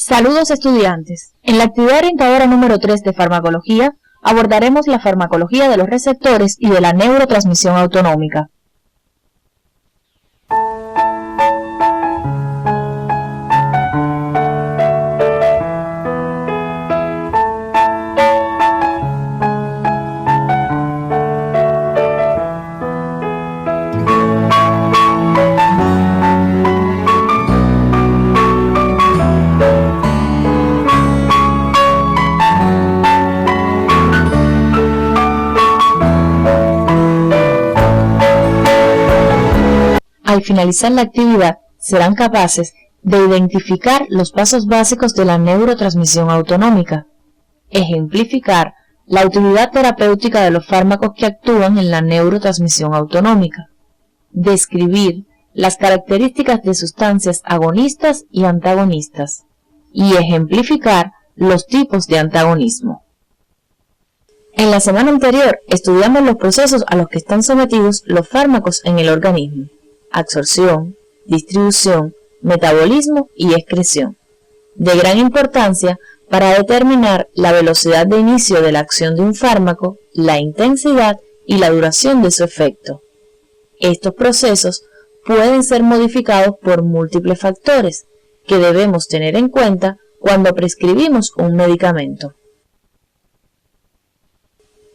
Saludos estudiantes. En la actividad orientadora número 3 de farmacología abordaremos la farmacología de los receptores y de la neurotransmisión autonómica. Al finalizar la actividad, serán capaces de identificar los pasos básicos de la neurotransmisión autonómica, ejemplificar la utilidad terapéutica de los fármacos que actúan en la neurotransmisión autonómica, describir las características de sustancias agonistas y antagonistas, y ejemplificar los tipos de antagonismo. En la semana anterior estudiamos los procesos a los que están sometidos los fármacos en el organismo: absorción, distribución, metabolismo y excreción, de gran importancia para determinar la velocidad de inicio de la acción de un fármaco, la intensidad y la duración de su efecto. Estos procesos pueden ser modificados por múltiples factores que debemos tener en cuenta cuando prescribimos un medicamento.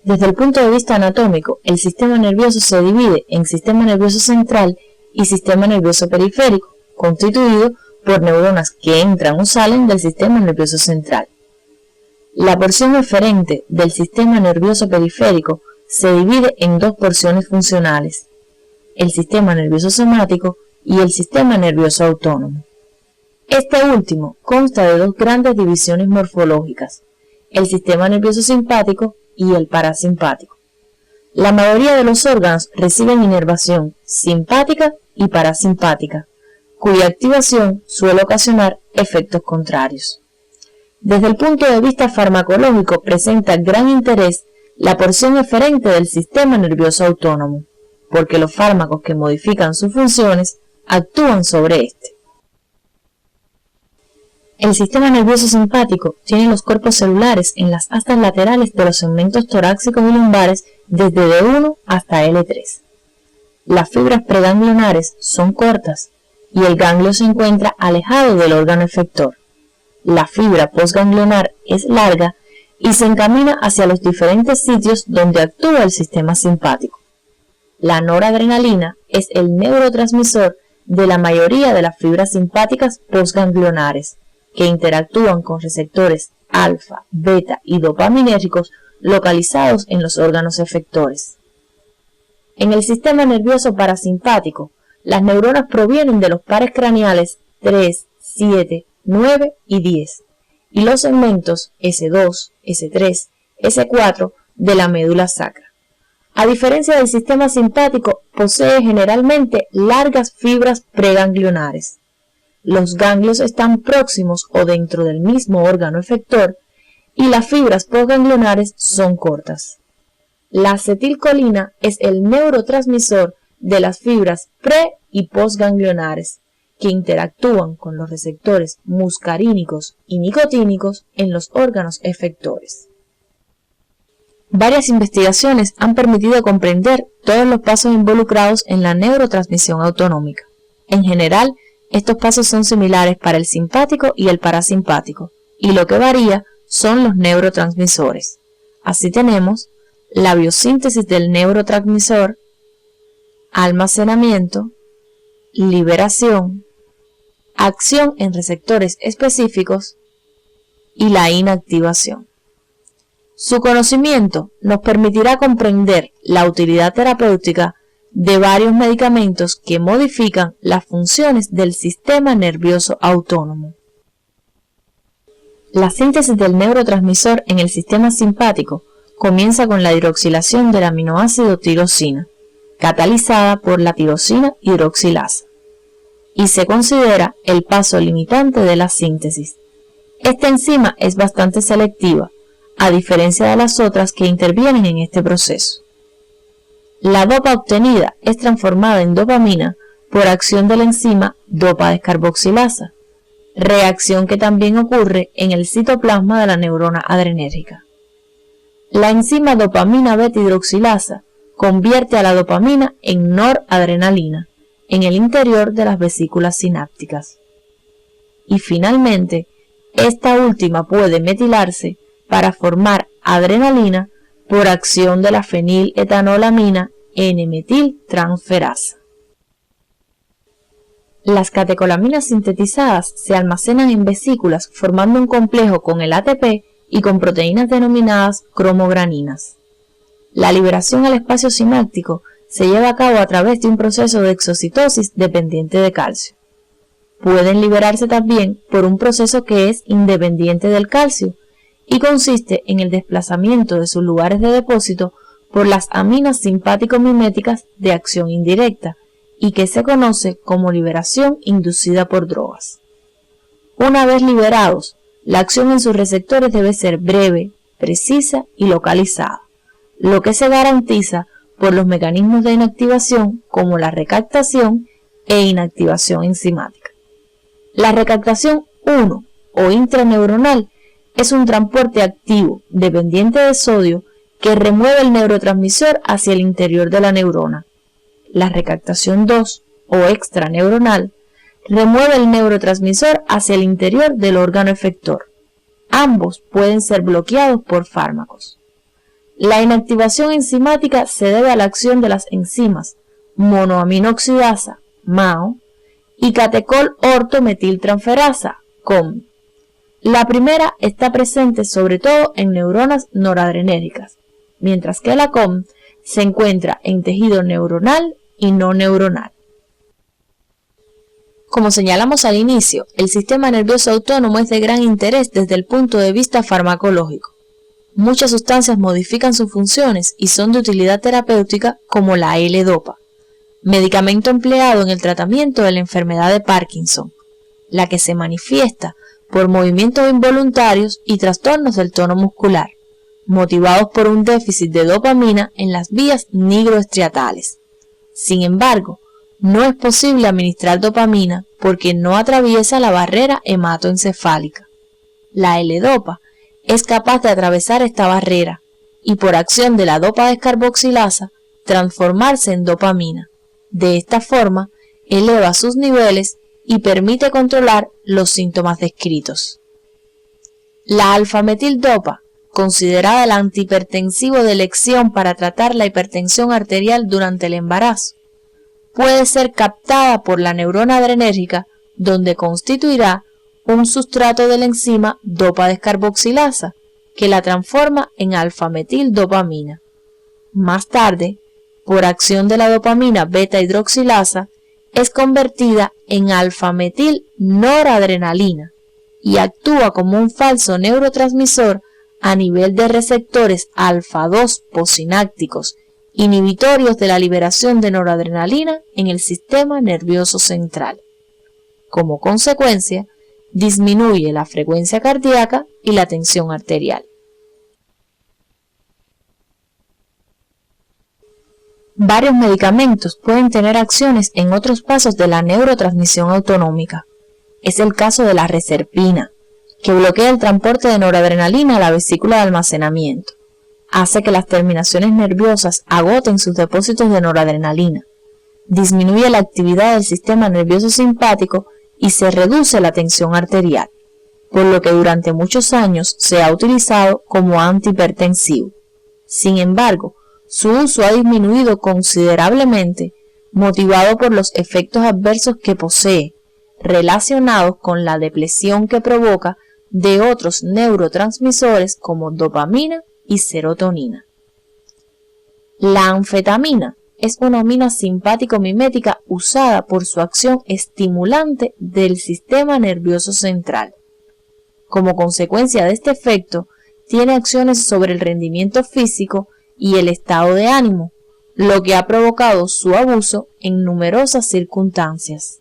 Desde el punto de vista anatómico, el sistema nervioso se divide en sistema nervioso central y sistema nervioso periférico, constituido por neuronas que entran o salen del sistema nervioso central. La porción eferente del sistema nervioso periférico se divide en dos porciones funcionales: el sistema nervioso somático y el sistema nervioso autónomo. Este último consta de dos grandes divisiones morfológicas: el sistema nervioso simpático y el parasimpático. La mayoría de los órganos reciben inervación simpática y parasimpática, cuya activación suele ocasionar efectos contrarios. Desde el punto de vista farmacológico presenta gran interés la porción eferente del sistema nervioso autónomo, porque los fármacos que modifican sus funciones actúan sobre este. El sistema nervioso simpático tiene los cuerpos celulares en las astas laterales de los segmentos torácicos y lumbares desde D1 hasta L3. Las fibras preganglionares son cortas y el ganglio se encuentra alejado del órgano efector. La fibra postganglionar es larga y se encamina hacia los diferentes sitios donde actúa el sistema simpático. La noradrenalina es el neurotransmisor de la mayoría de las fibras simpáticas postganglionares, que interactúan con receptores alfa, beta y dopaminérgicos localizados en los órganos efectores. En el sistema nervioso parasimpático, las neuronas provienen de los pares craneales 3, 7, 9 y 10 y los segmentos S2, S3, S4 de la médula sacra. A diferencia del sistema simpático, posee generalmente largas fibras preganglionares. Los ganglios están próximos o dentro del mismo órgano efector y las fibras postganglionares son cortas. La acetilcolina es el neurotransmisor de las fibras pre- y postganglionares, que interactúan con los receptores muscarínicos y nicotínicos en los órganos efectores. Varias investigaciones han permitido comprender todos los pasos involucrados en la neurotransmisión autonómica. En general, estos pasos son similares para el simpático y el parasimpático, y lo que varía son los neurotransmisores. Así tenemos la biosíntesis del neurotransmisor, almacenamiento, liberación, acción en receptores específicos y la inactivación. Su conocimiento nos permitirá comprender la utilidad terapéutica de varios medicamentos que modifican las funciones del sistema nervioso autónomo. La síntesis del neurotransmisor en el sistema simpático comienza con la hidroxilación del aminoácido tirosina, catalizada por la tirosina hidroxilasa, y se considera el paso limitante de la síntesis. Esta enzima es bastante selectiva, a diferencia de las otras que intervienen en este proceso. La dopa obtenida es transformada en dopamina por acción de la enzima dopa descarboxilasa, reacción que también ocurre en el citoplasma de la neurona adrenérgica. La enzima dopamina beta hidroxilasa convierte a la dopamina en noradrenalina en el interior de las vesículas sinápticas. Y finalmente, esta última puede metilarse para formar adrenalina por acción de la feniletanolamina N-metiltransferasa. Las catecolaminas sintetizadas se almacenan en vesículas formando un complejo con el ATP y con proteínas denominadas cromograninas. La liberación al espacio sináptico se lleva a cabo a través de un proceso de exocitosis dependiente de calcio. Pueden liberarse también por un proceso que es independiente del calcio y consiste en el desplazamiento de sus lugares de depósito por las aminas simpático-miméticas de acción indirecta y que se conoce como liberación inducida por drogas. Una vez liberados, la acción en sus receptores debe ser breve, precisa y localizada, lo que se garantiza por los mecanismos de inactivación como la recaptación e inactivación enzimática. La recaptación 1 o intraneuronal es un transporte activo dependiente de sodio que remueve el neurotransmisor hacia el interior de la neurona. La recaptación 2 o extraneuronal remueve el neurotransmisor hacia el interior del órgano efector. Ambos pueden ser bloqueados por fármacos. La inactivación enzimática se debe a la acción de las enzimas monoaminoxidasa, MAO, y catecol ortometiltransferasa, COM. La primera está presente sobre todo en neuronas noradrenérgicas, mientras que la COM se encuentra en tejido neuronal y no neuronal. Como señalamos al inicio, el sistema nervioso autónomo es de gran interés desde el punto de vista farmacológico. Muchas sustancias modifican sus funciones y son de utilidad terapéutica como la L-Dopa, medicamento empleado en el tratamiento de la enfermedad de Parkinson, la que se manifiesta por movimientos involuntarios y trastornos del tono muscular, motivados por un déficit de dopamina en las vías nigroestriatales. Sin embargo, no es posible administrar dopamina porque no atraviesa la barrera hematoencefálica. La L-Dopa es capaz de atravesar esta barrera y por acción de la dopa descarboxilasa transformarse en dopamina. De esta forma, eleva sus niveles y permite controlar los síntomas descritos. La alfa-metildopa, considerada el antihipertensivo de elección para tratar la hipertensión arterial durante el embarazo, puede ser captada por la neurona adrenérgica, donde constituirá un sustrato de la enzima dopa descarboxilasa, que la transforma en alfa-metildopamina. Más tarde, por acción de la dopamina beta hidroxilasa, es convertida en alfa-metil-noradrenalina y actúa como un falso neurotransmisor a nivel de receptores alfa-2 posinápticos, inhibitorios de la liberación de noradrenalina en el sistema nervioso central. Como consecuencia, disminuye la frecuencia cardíaca y la tensión arterial. Varios medicamentos pueden tener acciones en otros pasos de la neurotransmisión autonómica. Es el caso de la reserpina, que bloquea el transporte de noradrenalina a la vesícula de almacenamiento. Hace que las terminaciones nerviosas agoten sus depósitos de noradrenalina. Disminuye la actividad del sistema nervioso simpático y se reduce la tensión arterial, por lo que durante muchos años se ha utilizado como antihipertensivo. Sin embargo, su uso ha disminuido considerablemente, motivado por los efectos adversos que posee, relacionados con la depresión que provoca de otros neurotransmisores como dopamina y serotonina. La anfetamina es una amina simpático-mimética usada por su acción estimulante del sistema nervioso central. Como consecuencia de este efecto, tiene acciones sobre el rendimiento físico y el estado de ánimo, lo que ha provocado su abuso en numerosas circunstancias.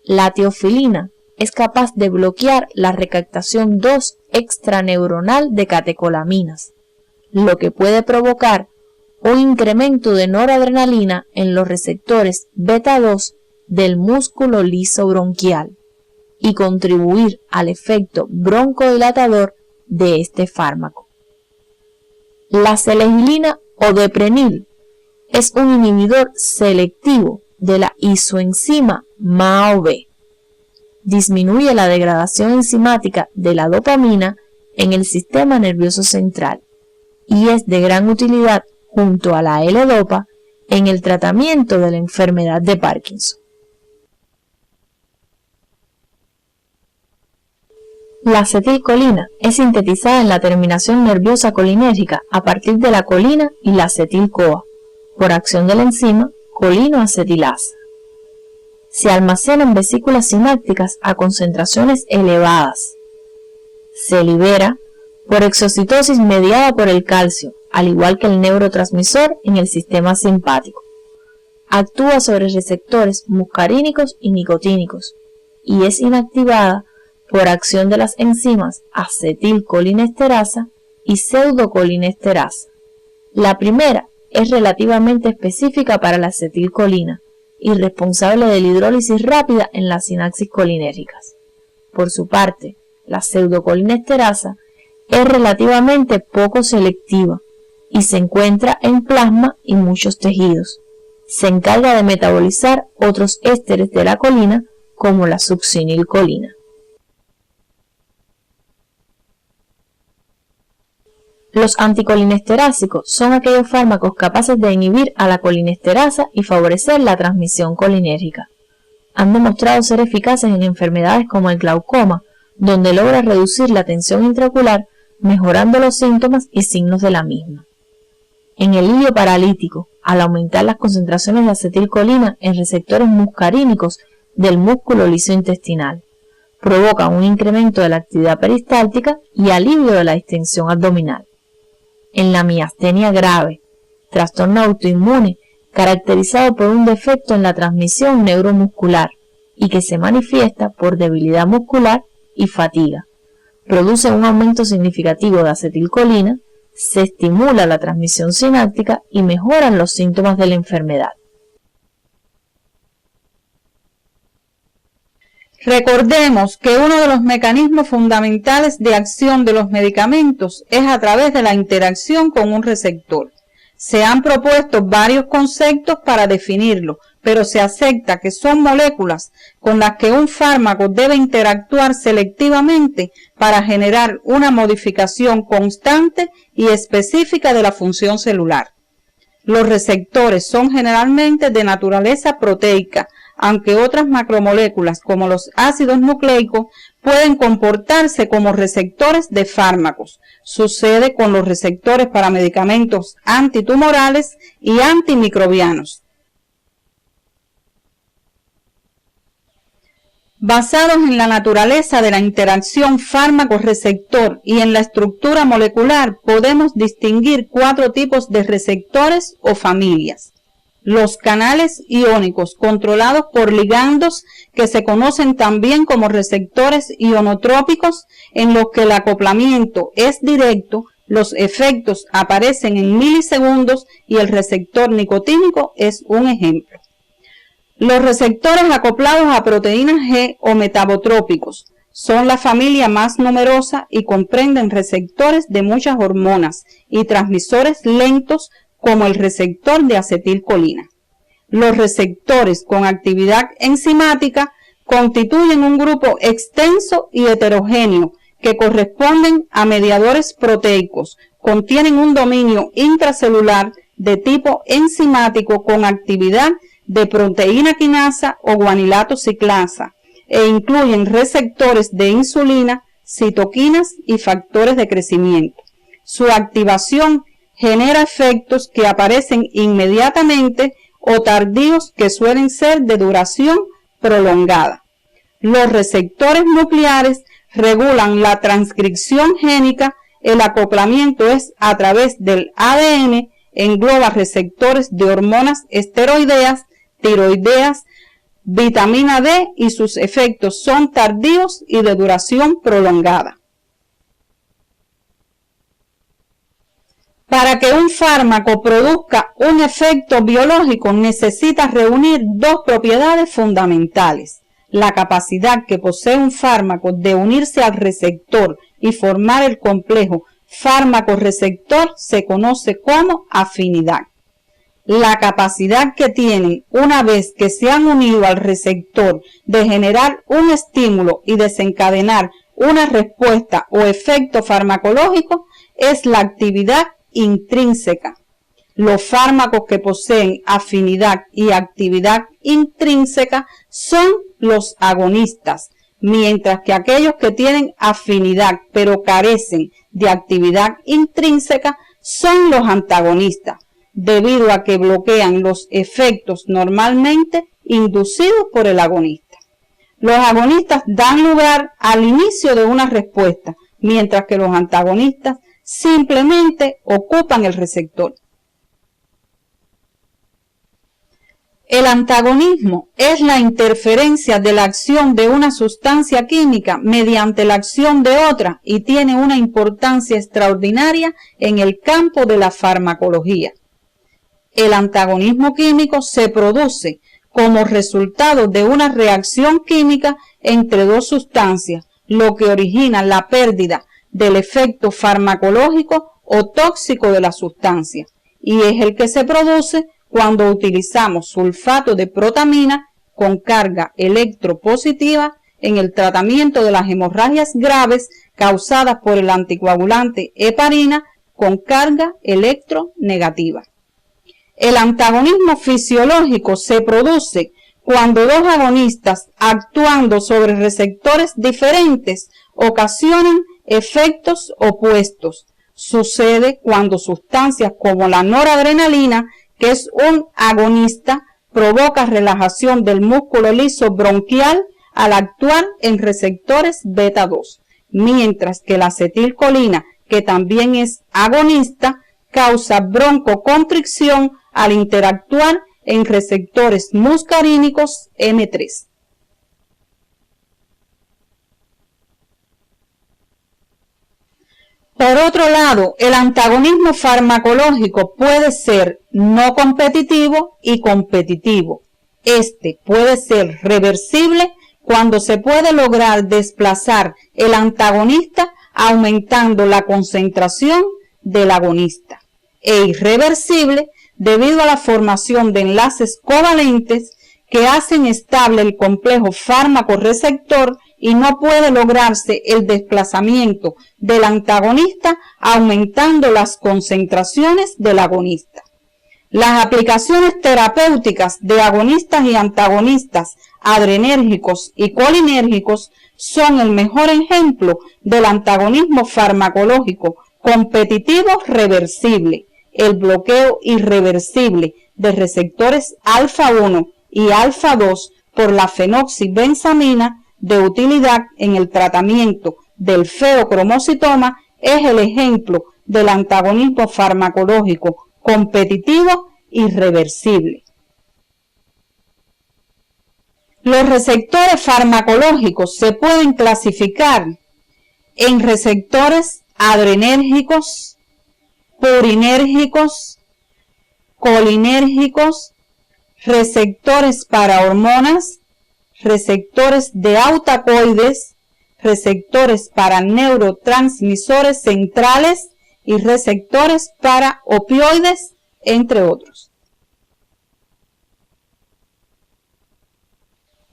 La teofilina es capaz de bloquear la recaptación 2 extraneuronal de catecolaminas, lo que puede provocar un incremento de noradrenalina en los receptores beta 2 del músculo liso bronquial y contribuir al efecto broncodilatador de este fármaco. La selegilina o deprenil es un inhibidor selectivo de la isoenzima MAO-B. Disminuye la degradación enzimática de la dopamina en el sistema nervioso central y es de gran utilidad junto a la L-Dopa en el tratamiento de la enfermedad de Parkinson. La acetilcolina es sintetizada en la terminación nerviosa colinérgica a partir de la colina y la acetil-CoA por acción de la enzima colinoacetilasa. Se almacena en vesículas sinápticas a concentraciones elevadas. Se libera por exocitosis mediada por el calcio, al igual que el neurotransmisor en el sistema simpático. Actúa sobre receptores muscarínicos y nicotínicos y es inactivada por acción de las enzimas acetilcolinesterasa y pseudocolinesterasa. La primera es relativamente específica para la acetilcolina y responsable de la hidrólisis rápida en las sinapsis colinérgicas. Por su parte, la pseudocolinesterasa es relativamente poco selectiva y se encuentra en plasma y muchos tejidos. Se encarga de metabolizar otros ésteres de la colina como la succinilcolina. Los anticolinesterásicos son aquellos fármacos capaces de inhibir a la colinesterasa y favorecer la transmisión colinérgica. Han demostrado ser eficaces en enfermedades como el glaucoma, donde logra reducir la tensión intraocular, mejorando los síntomas y signos de la misma. En el hilio paralítico, al aumentar las concentraciones de acetilcolina en receptores muscarínicos del músculo liso intestinal, provoca un incremento de la actividad peristáltica y alivio de la distensión abdominal. En la miastenia grave, trastorno autoinmune caracterizado por un defecto en la transmisión neuromuscular y que se manifiesta por debilidad muscular y fatiga, produce un aumento significativo de acetilcolina, se estimula la transmisión sináptica y mejoran los síntomas de la enfermedad. Recordemos que uno de los mecanismos fundamentales de acción de los medicamentos es a través de la interacción con un receptor. Se han propuesto varios conceptos para definirlo, pero se acepta que son moléculas con las que un fármaco debe interactuar selectivamente para generar una modificación constante y específica de la función celular. Los receptores son generalmente de naturaleza proteica, aunque otras macromoléculas como los ácidos nucleicos pueden comportarse como receptores de fármacos. Sucede con los receptores para medicamentos antitumorales y antimicrobianos. Basados en la naturaleza de la interacción fármaco-receptor y en la estructura molecular, podemos distinguir 4 tipos de receptores o familias. Los canales iónicos controlados por ligandos que se conocen también como receptores ionotrópicos, en los que el acoplamiento es directo, los efectos aparecen en milisegundos y el receptor nicotínico es un ejemplo. Los receptores acoplados a proteínas G o metabotrópicos son la familia más numerosa y comprenden receptores de muchas hormonas y transmisores lentos como el receptor de acetilcolina. Los receptores con actividad enzimática constituyen un grupo extenso y heterogéneo que corresponden a mediadores proteicos, contienen un dominio intracelular de tipo enzimático con actividad de proteína quinasa o guanilato ciclasa e incluyen receptores de insulina, citoquinas y factores de crecimiento. Su activación genera efectos que aparecen inmediatamente o tardíos que suelen ser de duración prolongada. Los receptores nucleares regulan la transcripción génica, el acoplamiento es a través del ADN, engloba receptores de hormonas esteroideas, tiroideas, vitamina D y sus efectos son tardíos y de duración prolongada. Para que un fármaco produzca un efecto biológico necesita reunir 2 propiedades fundamentales: La capacidad que posee un fármaco de unirse al receptor y formar el complejo fármaco-receptor se conoce como afinidad. La capacidad que tienen una vez que se han unido al receptor de generar un estímulo y desencadenar una respuesta o efecto farmacológico es la actividad intrínseca. Los fármacos que poseen afinidad y actividad intrínseca son los agonistas, mientras que aquellos que tienen afinidad pero carecen de actividad intrínseca son los antagonistas, debido a que bloquean los efectos normalmente inducidos por el agonista. Los agonistas dan lugar al inicio de una respuesta, mientras que los antagonistas simplemente ocupan el receptor. El antagonismo es la interferencia de la acción de una sustancia química mediante la acción de otra y tiene una importancia extraordinaria en el campo de la farmacología. El antagonismo químico se produce como resultado de una reacción química entre dos sustancias, lo que origina la pérdida del efecto farmacológico o tóxico de la sustancia, y es el que se produce cuando utilizamos sulfato de protamina con carga electropositiva en el tratamiento de las hemorragias graves causadas por el anticoagulante heparina con carga electronegativa. El antagonismo fisiológico se produce cuando dos agonistas actuando sobre receptores diferentes ocasionan efectos opuestos. Sucede cuando sustancias como la noradrenalina, que es un agonista, provoca relajación del músculo liso bronquial al actuar en receptores beta 2, mientras que la acetilcolina, que también es agonista, causa broncoconstricción al interactuar en receptores muscarínicos M3. Por otro lado, el antagonismo farmacológico puede ser no competitivo y competitivo. Este puede ser reversible cuando se puede lograr desplazar el antagonista aumentando la concentración del agonista, e irreversible debido a la formación de enlaces covalentes que hacen estable el complejo fármaco-receptor y no puede lograrse el desplazamiento del antagonista aumentando las concentraciones del agonista. Las aplicaciones terapéuticas de agonistas y antagonistas adrenérgicos y colinérgicos son el mejor ejemplo del antagonismo farmacológico competitivo reversible, el bloqueo irreversible de receptores alfa 1 y alfa 2 por la fenoxibenzamina de utilidad en el tratamiento del feocromocitoma es el ejemplo del antagonismo farmacológico competitivo irreversible. Los receptores farmacológicos se pueden clasificar en receptores adrenérgicos, purinérgicos, colinérgicos, receptores para hormonas, receptores de autacoides, receptores para neurotransmisores centrales y receptores para opioides, entre otros.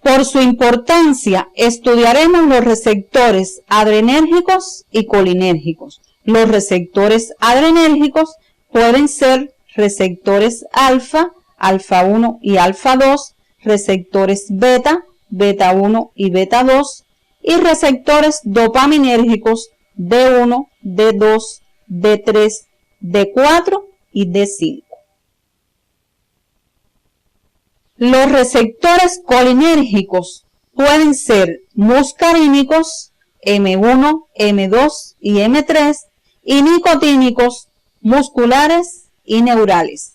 Por su importancia, estudiaremos los receptores adrenérgicos y colinérgicos. Los receptores adrenérgicos pueden ser receptores alfa, alfa 1 y alfa 2, receptores beta, beta 1 y beta 2, y receptores dopaminérgicos D1, D2, D3, D4 y D5. Los receptores colinérgicos pueden ser muscarínicos, M1, M2 y M3, y nicotínicos, musculares y neurales.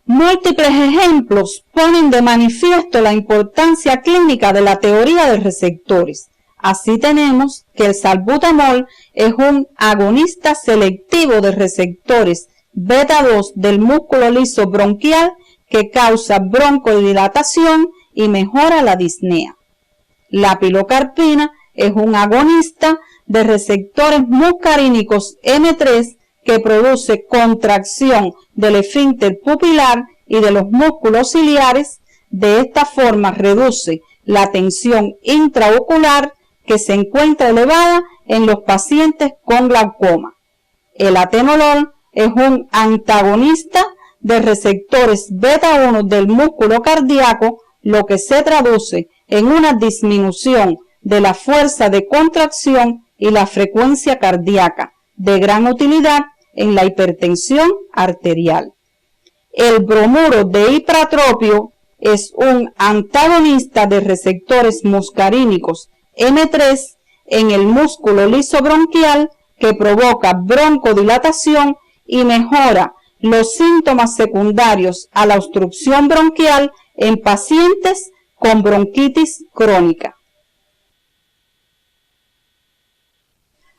Múltiples ejemplos ponen de manifiesto la importancia clínica de la teoría de receptores. Así tenemos que el salbutamol es un agonista selectivo de receptores beta 2 del músculo liso bronquial que causa broncodilatación y mejora la disnea. La pilocarpina es un agonista de receptores muscarínicos M3 que produce contracción del esfínter pupilar y de los músculos ciliares. De esta forma reduce la tensión intraocular que se encuentra elevada en los pacientes con glaucoma. El atenolol es un antagonista de receptores beta 1 del músculo cardíaco, lo que se traduce en una disminución de la fuerza de contracción y la frecuencia cardíaca, de gran utilidad en la hipertensión arterial. El bromuro de hipratropio es un antagonista de receptores muscarínicos M3 en el músculo liso bronquial que provoca broncodilatación y mejora los síntomas secundarios a la obstrucción bronquial en pacientes con bronquitis crónica.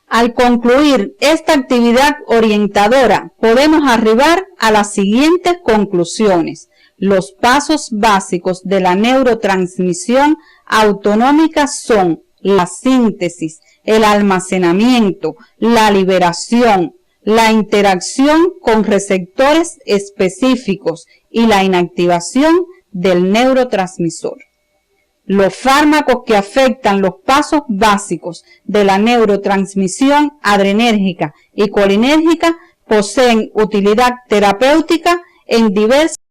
Al concluir esta actividad orientadora, podemos arribar a las siguientes conclusiones. Los pasos básicos de la neurotransmisión autonómica son la síntesis, el almacenamiento, la liberación, la interacción con receptores específicos y la inactivación del neurotransmisor. Los fármacos que afectan los pasos básicos de la neurotransmisión adrenérgica y colinérgica poseen utilidad terapéutica en diversas